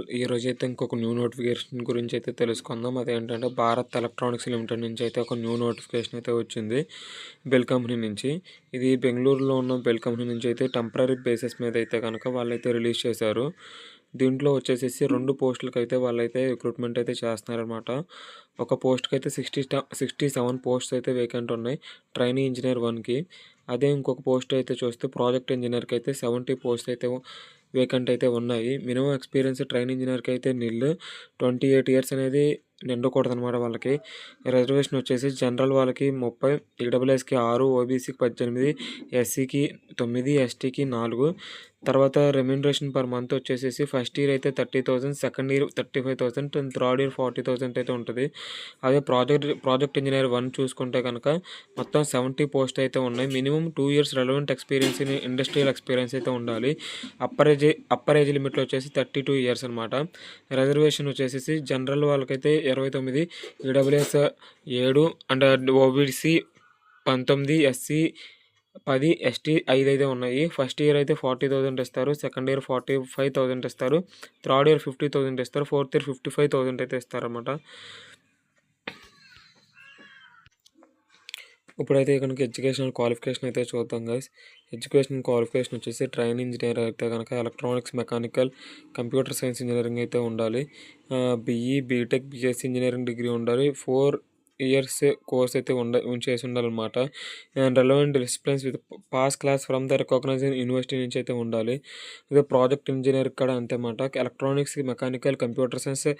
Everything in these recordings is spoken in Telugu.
ఛానల్. ఈరోజైతే ఇంకొక న్యూ నోటిఫికేషన్ గురించి అయితే తెలుసుకుందాం. అదేంటంటే భారత్ ఎలక్ట్రానిక్స్ లిమిటెడ్ నుంచి అయితే ఒక న్యూ నోటిఫికేషన్ అయితే వచ్చింది బెల్ కంపెనీ నుంచి. ఇది బెంగళూరులో ఉన్న బెల్ కంపెనీ నుంచి అయితే టెంపరరీ బేసిస్ మీద అయితే కనుక వాళ్ళైతే రిలీజ్ చేశారు. దీంట్లో వచ్చేసేసి 2 పోస్టులకి అయితే వాళ్ళైతే రిక్రూట్మెంట్ అయితే చేస్తున్నారనమాట. ఒక పోస్ట్కి అయితే 67 పోస్ట్స్ అయితే వేకెంట్ ఉన్నాయి ట్రైనీ ఇంజనీర్ 1కి. అదే ఇంకొక పోస్ట్ అయితే చూస్తే ప్రాజెక్ట్ ఇంజనీర్కి అయితే 70 పోస్ట్ అయితే వేకెంట్ అయితే ఉన్నాయి. మినిమం ఎక్స్పీరియన్స్ ట్రైన్ ఇంజనీర్కి అయితే 28 ఇయర్స్ అనేది నిండకూడదనమాట వాళ్ళకి. రిజర్వేషన్ వచ్చేసి జనరల్ వాళ్ళకి 30, ఈడబ్ల్యూఎస్కి 6, ఓబీసీకి 18, ఎస్సీకి 9, ఎస్టీకి 4. తర్వాత రెమ్యూనరేషన్ పర్ మంత్ వచ్చేసేసి ఫస్ట్ ఇయర్ అయితే 30,000, second year 35,000 and third year 40,000 అయితే ఉంటుంది. అదే ప్రాజెక్ట్ ఇంజనీర్ 1 చూసుకుంటే కనుక మొత్తం 70 పోస్ట్ అయితే ఉన్నాయి. Minimum 2 years relevant experience in industrial experience అయితే ఉండాలి. అప్పర్ ఏజ్ లిమిట్లో వచ్చేసి 32 ఇయర్స్ అనమాట. రిజర్వేషన్ వచ్చేసి జనరల్ వాళ్ళకైతే 29, EWS 7 and OBC 19, SC 10, ST 5 అయితే ఉన్నాయి. ఫస్ట్ ఇయర్ అయితే 40,000 ఇస్తారు, సెకండ్ ఇయర్ 45,000 ఇస్తారు, థర్డ్ ఇయర్ 50,000 ఇస్తారు, ఫోర్త్ ఇయర్ 55,000 అయితే ఇస్తారన్నమాట. ఇప్పుడైతే కనుక ఎడ్యుకేషనల్ క్వాలిఫికేషన్ అయితే చూద్దాం గైస్. ఎడ్యుకేషన్ క్వాలిఫికేషన్ వచ్చేసి ట్రైన్ ఇంజనీర్ అయితే కనుక electronics, mechanical, computer science engineering అయితే ఉండాలి. BE, BTech, BSc engineering degree ఉండాలి. 4 ఇయర్స్ కోర్స్ అయితే చేసి ఉండాలన్నమాట. And relevant disciplines with pass class from the recognised university నుంచి అయితే ఉండాలి. ఇది ప్రాజెక్ట్ ఇంజనీర్ కూడా అంతేమాట. Electronics, mechanical, computer science,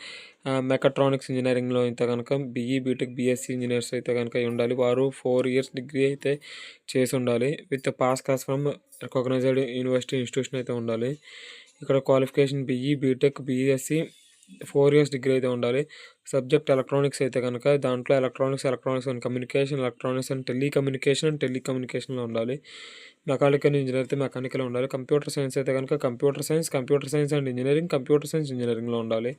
mechatronics ఇంజనీరింగ్లో అయితే కనుక బీఈ, బీటెక్, బీఎస్సీ ఇంజనీర్స్ అయితే కనుక ఉండాలి. వారు 4 ఇయర్స్ డిగ్రీ అయితే చేసి ఉండాలి. With pass class from recognised university institution అయితే ఉండాలి. ఇక్కడ qualification BE, BTech, BSc 4 years degree అయితే ఉండాలి. సబ్జెక్ట్ ఎలక్ట్రానిక్స్ అయితే కనుక దాంట్లో electronics and communication, electronics and టెలికమ్యూనికేషన్లో ఉండాలి. మెకానికల్ ఇంజనీర్ అయితే మెకానికల్ ఉండాలి. కంప్యూటర్ సైన్స్ అయితే కనుక computer science and engineering, computer science ఇంజనీరింగ్లో ఉండాలి.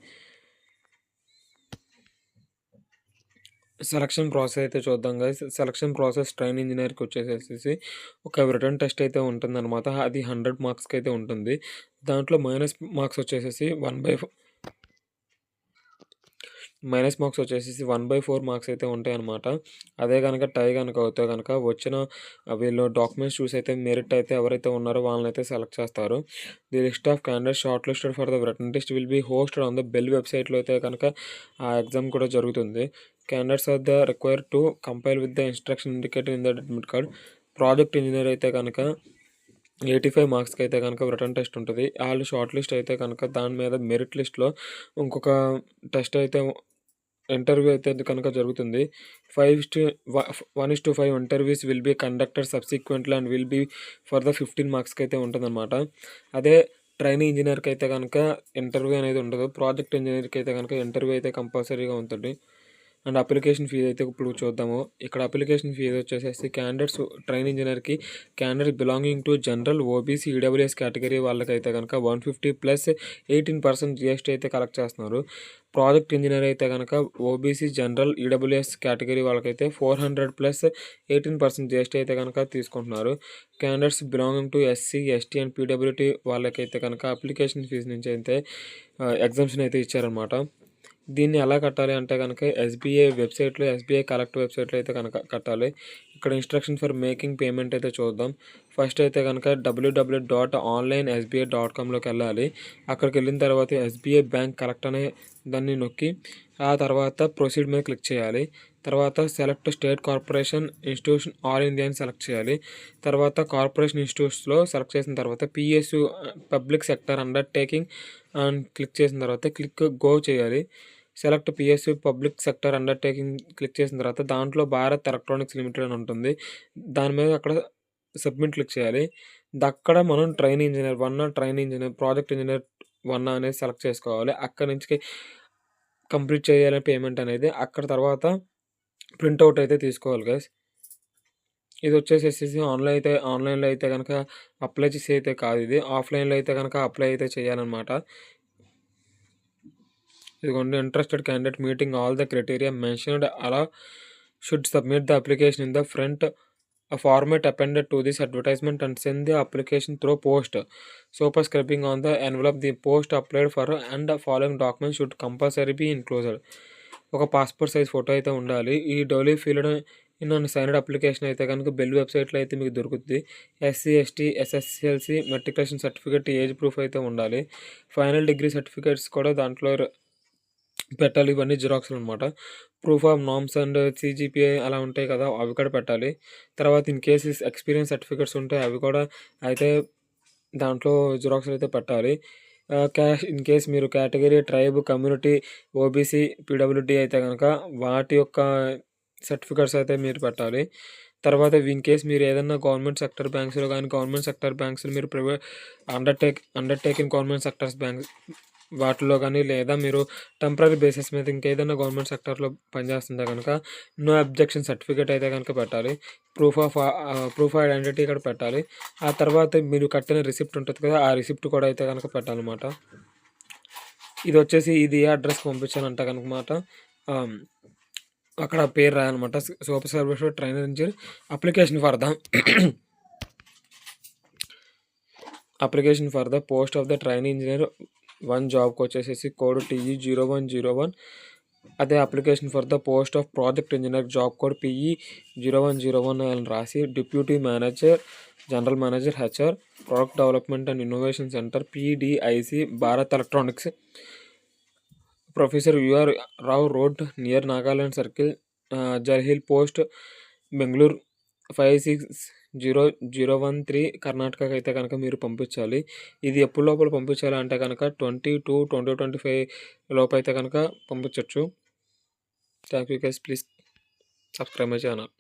సెలక్షన్ ప్రాసెస్ అయితే చూద్దాం గైస్. సెలక్షన్ ప్రాసెస్ ట్రైన్ ఇంజనీర్కి వచ్చేసేసి ఒక రిటర్న్ టెస్ట్ అయితే ఉంటుందన్నమాట. అది 100 మార్క్స్కి అయితే ఉంటుంది. దాంట్లో మైనస్ మార్క్స్ వచ్చేసేసి 1/4 మార్క్స్ అయితే ఉంటాయి అనమాట. అదే కనుక టై కనుక అవుతే కనుక వచ్చిన వీళ్ళు డాక్యుమెంట్స్ చూసి అయితే మెరిట్ అయితే ఎవరైతే ఉన్నారో వాళ్ళని అయితే సెలెక్ట్ చేస్తారు. The list of candidates short listed for the return test will be hosted on the BEL వెబ్సైట్లో అయితే కనుక ఆ ఎగ్జామ్ కూడా జరుగుతుంది. Candidates are the required to compile with the instruction indicated in the admit card. Project engineer అయితే కనుక 85 మార్క్స్కి అయితే కనుక రిటర్న్ టెస్ట్ ఉంటుంది. వాళ్ళు షార్ట్ లిస్ట్ అయితే కనుక దాని మీద మెరిట్ లిస్ట్లో ఇంకొక టెస్ట్ అయితే ఇంటర్వ్యూ అయితే కనుక జరుగుతుంది. 1:5 interviews will be conducted subsequently and will be for the 15 మార్క్స్కి అయితే ఉంటుందన్నమాట. అదే ట్రైనీ ఇంజనీర్కి అయితే కనుక ఇంటర్వ్యూ అనేది ఉండదు. ప్రాజెక్ట్ ఇంజనీర్కి అయితే కనుక ఇంటర్వ్యూ అయితే కంపల్సరీగా ఉంటుంది. అండ్ అప్లికేషన్ ఫీజు అయితే ఇప్పుడు చూద్దాము. ఇక్కడ అప్లికేషన్ ఫీజు వచ్చేసి క్యాండిడేట్స్ ట్రైన్ ఇంజనీర్కి candidate belonging to general, OBC, EWS category వాళ్ళకైతే కనుక 150 ప్లస్ 18% జిఎస్టీ అయితే కలెక్ట్ చేస్తున్నారు. ప్రాజెక్ట్ ఇంజనీర్ అయితే కనుక ఓబీసీ, జనరల్, ఈడబ్ల్యూఎస్ కేటగిరీ వాళ్ళకైతే 400 ప్లస్ 18% జిఎస్టీ అయితే కనుక తీసుకుంటున్నారు. Candidates belonging to SC, ST and PWT వాళ్ళకైతే కనుక అప్లికేషన్ ఫీజు నుంచి అయితే ఎగ్జామ్షన్ అయితే ఇచ్చారనమాట. దీన్ని ఎలా కట్టాలి అంటే కనుక ఎస్బీఐ వెబ్సైట్లో, ఎస్బీఐ కలెక్ట్ వెబ్సైట్లో అయితే కనుక కట్టాలి. ఇక్కడ ఇన్స్ట్రక్షన్ ఫర్ మేకింగ్ పేమెంట్ అయితే చూద్దాం. ఫస్ట్ అయితే కనుక www.onlinesba.comలోకి వెళ్ళాలి. అక్కడికి వెళ్ళిన తర్వాత ఎస్బీఐ బ్యాంక్ కలెక్ట్ అనే దాన్ని నొక్కి ఆ తర్వాత ప్రొసీడ్ మీద క్లిక్ చేయాలి. తర్వాత select state corporation institution all India అని సెలెక్ట్ చేయాలి. తర్వాత కార్పొరేషన్ ఇన్స్టిట్యూట్స్లో సెలెక్ట్ చేసిన తర్వాత పిఎస్యు పబ్లిక్ సెక్టర్ అండర్టేకింగ్ అని క్లిక్ చేసిన తర్వాత క్లిక్ గో చేయాలి. Select PSU public sector undertaking click చేసిన తర్వాత దాంట్లో భారత్ ఎలక్ట్రానిక్స్ లిమిటెడ్ అని ఉంటుంది. దాని మీద అక్కడ సబ్మిట్ క్లిక్ చేయాలి. అక్కడ మనం ట్రైన్ ఇంజనీర్ 1, ప్రాజెక్ట్ ఇంజనీర్ 1 అనేది సెలెక్ట్ చేసుకోవాలి. అక్కడ నుంచి కంప్లీట్ చేయాలి పేమెంట్ అనేది. అక్కడ తర్వాత ప్రింట్అవుట్ అయితే తీసుకోవాలి గైస్. ఇది వచ్చేసేసి ఆన్లైన్లో అయితే కనుక అప్లై చేసి అయితే కాదు, ఇది ఆఫ్లైన్లో అయితే కనుక అప్లై అయితే చేయాలన్నమాట. ఇదిగోండి, interested candidate meeting all the criteria mentioned అలా should submit the application in the front a format appended to this advertisement and send the application through post. Superscribing on the envelope the post applied for and the following documents should compulsory be enclosed. ఒక పాస్పోర్ట్ సైజ్ ఫోటో అయితే ఉండాలి. ఈ duly filled in and signed application అయితే కనుక బెల్ వెబ్సైట్లో అయితే మీకు దొరుకుతుంది. SC ST SSLC matriculation certificate age proof అయితే ఉండాలి. ఫైనల్ డిగ్రీ సర్టిఫికేట్స్ కూడా దాంట్లో పెట్టాలి. ఇవన్నీ జిరాక్స్లు అనమాట. Proof of norms and CGPI అలా ఉంటాయి కదా, అవి కూడా పెట్టాలి. తర్వాత ఇన్ కేసెస్ ఎక్స్పీరియన్స్ సర్టిఫికేట్స్ ఉంటాయి, అవి కూడా అయితే దాంట్లో జిరాక్స్లు అయితే పెట్టాలి. క్యాష్ ఇన్ కేస్ మీరు category tribe community OBC PWD అయితే కనుక వాటి యొక్క సర్టిఫికేట్స్ అయితే మీరు పెట్టాలి. తర్వాత ఇన్ కేస్ మీరు ఏదైనా గవర్నమెంట్ సెక్టర్ బ్యాంక్స్లో కానీ గవర్నమెంట్ సెక్టర్ బ్యాంక్స్లో మీరు private undertaking government sectors banks వాటిలో కానీ లేదా మీరు టెంపరీ బేసిస్ మీద ఇంకేదైనా గవర్నమెంట్ సెక్టర్లో పనిచేస్తుంటే కనుక నో అబ్జెక్షన్ సర్టిఫికేట్ అయితే కనుక పెట్టాలి. ప్రూఫ్ ఆఫ్ ఐడెంటిటీ కూడా పెట్టాలి. ఆ తర్వాత మీరు కట్టిన రిసిప్ట్ ఉంటుంది కదా, ఆ రిసిప్ట్ కూడా అయితే కనుక పెట్టాలన్నమాట. ఇది వచ్చేసి ఇది ఏ అడ్రస్కి పంపించాలంట కనుక మాట అక్కడ పేరు రాయాలన్నమాట. Super service trainer engineer application for the post of the training engineer 1 జాబ్కి వచ్చేసేసి కోడ్ TE0101. అదే application for the post of project engineer job code PE0101 అని రాసి deputy manager general manager HR product development and innovation centre PDIC Bharat Electronics professor UR Rao road near Nagaland circle Jalahalli post Bengaluru 560013 కర్ణాటకకి అయితే కనుక మీరు పంపించాలి. ఇది ఎప్పుడు లోపల పంపించాలి అంటే కనుక 22/2025 లోపు అయితే కనుక పంపించవచ్చు. Thank you guys, please subscribe my channel.